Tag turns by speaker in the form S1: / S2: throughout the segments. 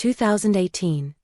S1: 2018.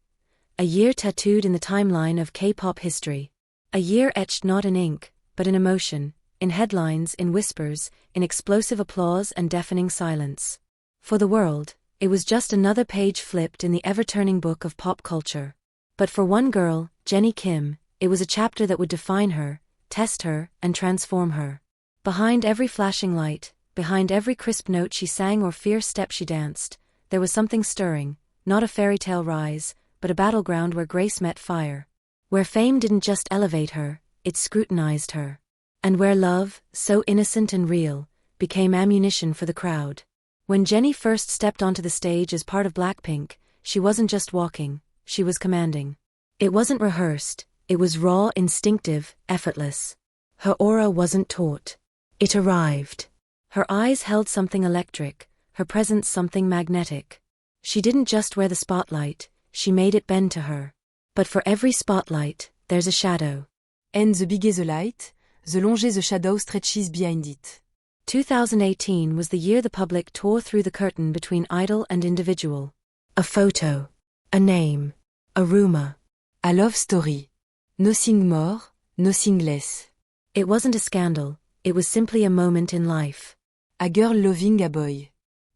S1: A year tattooed in the timeline of K-pop history. A year etched not in ink, but in emotion, in headlines, in whispers, in explosive applause and deafening silence. For the world, it was just another page flipped in the ever-turning book of pop culture. But for one girl, Jennie Kim, it was a chapter that would define her, test her, and transform her. Behind every flashing light, behind every crisp note she sang or fierce step she danced, there was something stirring, not a fairy tale rise, but a battleground where grace met fire. Where fame didn't just elevate her, it scrutinized her. And where love, so innocent and real, became ammunition for the crowd. When Jennie first stepped onto the stage as part of Blackpink, she wasn't just walking, she was commanding. It wasn't rehearsed, it was raw, instinctive, effortless. Her aura wasn't taught. It arrived. Her eyes held something electric, her presence something magnetic. She didn't just wear the spotlight, she made it bend to her. But for every spotlight, there's a shadow.
S2: And the bigger the light, the longer the shadow stretches behind it.
S1: 2018 was the year the public tore through the curtain between idol and individual. A photo, a name, a rumor,
S2: a love story. Nothing more, nothing less.
S1: It wasn't a scandal, it was simply a moment in life.
S2: A girl loving a boy.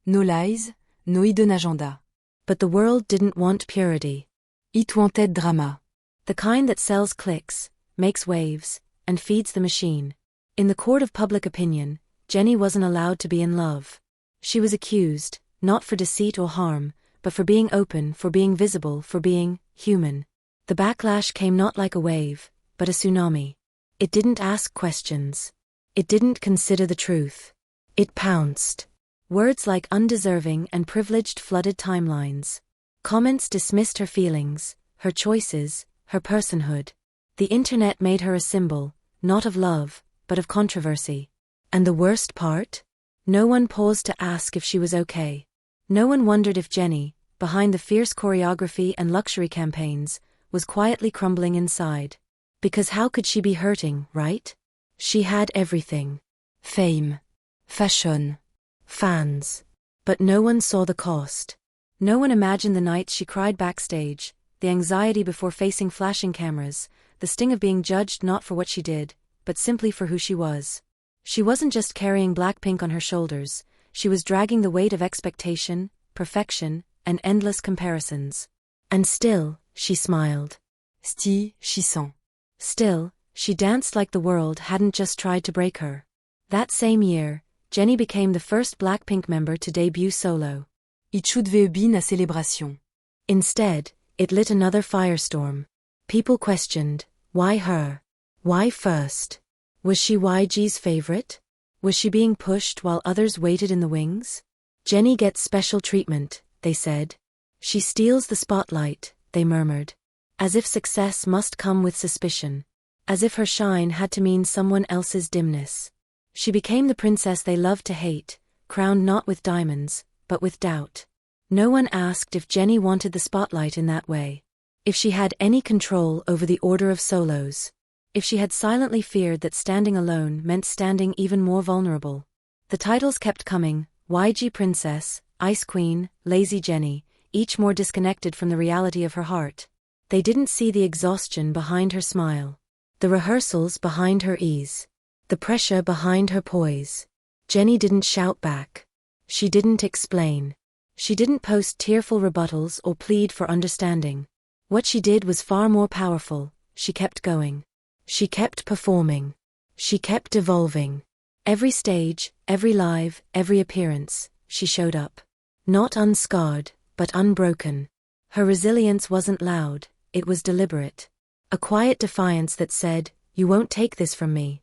S2: No lies, no hidden agenda.
S1: But the world didn't want purity.
S2: It wanted drama.
S1: The kind that sells clicks, makes waves, and feeds the machine. In the court of public opinion, Jennie wasn't allowed to be in love. She was accused, not for deceit or harm, but for being open, for being visible, for being human. The backlash came not like a wave, but a tsunami. It didn't ask questions. It didn't consider the truth. It pounced. Words like undeserving and privileged flooded timelines. Comments dismissed her feelings, her choices, her personhood. The internet made her a symbol, not of love, but of controversy. And the worst part? No one paused to ask if she was okay. No one wondered if Jennie, behind the fierce choreography and luxury campaigns, was quietly crumbling inside. Because how could she be hurting, right? She had everything.
S2: Fame. Fashion.
S1: Fans. But no one saw the cost. No one imagined the nights she cried backstage, the anxiety before facing flashing cameras, the sting of being judged not for what she did, but simply for who she was. She wasn't just carrying Blackpink on her shoulders, she was dragging the weight of expectation, perfection, and endless comparisons. And still, she smiled.
S2: Still, she sang.
S1: Still, she danced like the world hadn't just tried to break her. That same year, Jennie became the first Blackpink member to debut solo.
S2: It should have been a celebration.
S1: Instead, it lit another firestorm. People questioned, why her? Why first? Was she YG's favorite? Was she being pushed while others waited in the wings? Jennie gets special treatment, they said. She steals the spotlight, they murmured. As if success must come with suspicion. As if her shine had to mean someone else's dimness. She became the princess they loved to hate, crowned not with diamonds, but with doubt. No one asked if Jennie wanted the spotlight in that way. If she had any control over the order of solos. If she had silently feared that standing alone meant standing even more vulnerable. The titles kept coming, YG Princess, Ice Queen, Lazy Jennie, each more disconnected from the reality of her heart. They didn't see the exhaustion behind her smile. The rehearsals behind her ease. The pressure behind her poise. Jennie didn't shout back. She didn't explain. She didn't post tearful rebuttals or plead for understanding. What she did was far more powerful. She kept going. She kept performing. She kept evolving. Every stage, every live, every appearance, she showed up. Not unscarred, but unbroken. Her resilience wasn't loud, it was deliberate. A quiet defiance that said, "You won't take this from me."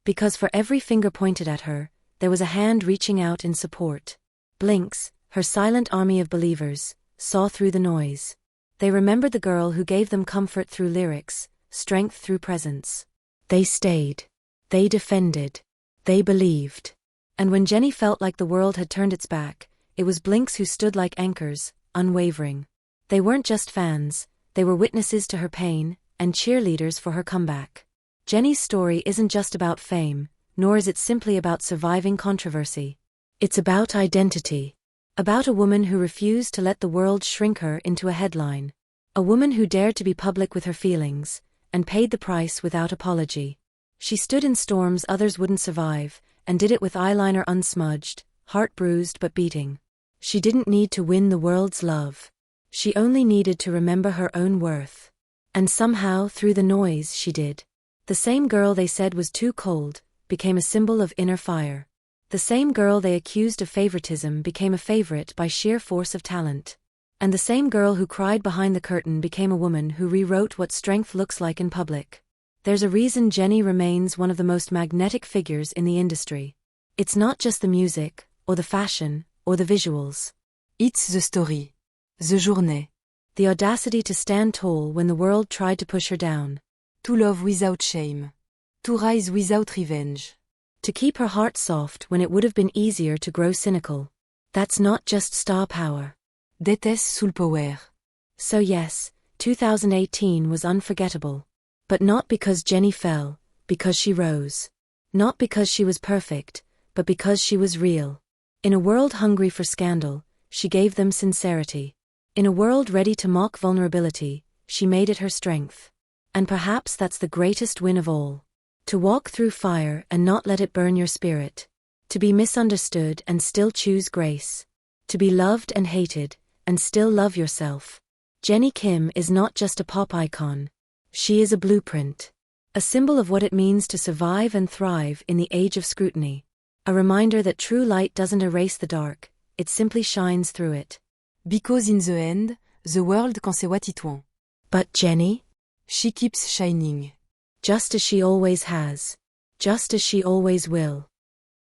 S1: Because for every finger pointed at her, there was a hand reaching out in support. Blinks, her silent army of believers, saw through the noise. They remembered the girl who gave them comfort through lyrics, strength through presence. They stayed. They defended. They believed. And when Jennie felt like the world had turned its back, it was Blinks who stood like anchors, unwavering. They weren't just fans, they were witnesses to her pain, and cheerleaders for her comeback. Jennie's story isn't just about fame, nor is it simply about surviving controversy. It's about identity. About a woman who refused to let the world shrink her into a headline. A woman who dared to be public with her feelings, and paid the price without apology. She stood in storms others wouldn't survive, and did it with eyeliner unsmudged, heart bruised but beating. She didn't need to win the world's love. She only needed to remember her own worth. And somehow, through the noise, she did. The same girl they said was too cold, became a symbol of inner fire. The same girl they accused of favoritism became a favorite by sheer force of talent. And the same girl who cried behind the curtain became a woman who rewrote what strength looks like in public. There's a reason Jennie remains one of the most magnetic figures in the industry. It's not just the music, or the fashion, or the visuals.
S2: It's the story. The journée.
S1: The audacity to stand tall when the world tried to push her down.
S2: To love without shame. To rise without revenge.
S1: To keep her heart soft when it would have been easier to grow cynical. That's not just star power.
S2: Déteste soul power.
S1: So yes, 2018 was unforgettable. But not because Jennie fell, because she rose. Not because she was perfect, but because she was real. In a world hungry for scandal, she gave them sincerity. In a world ready to mock vulnerability, she made it her strength. And perhaps that's the greatest win of all. To walk through fire and not let it burn your spirit. To be misunderstood and still choose grace. To be loved and hated, and still love yourself. Jennie Kim is not just a pop icon. She is a blueprint. A symbol of what it means to survive and thrive in the age of scrutiny. A reminder that true light doesn't erase the dark, it simply shines through it.
S2: Because in the end, the world can say what it wants.
S1: But Jennie?
S2: She keeps shining.
S1: Just as she always has. Just as she always will.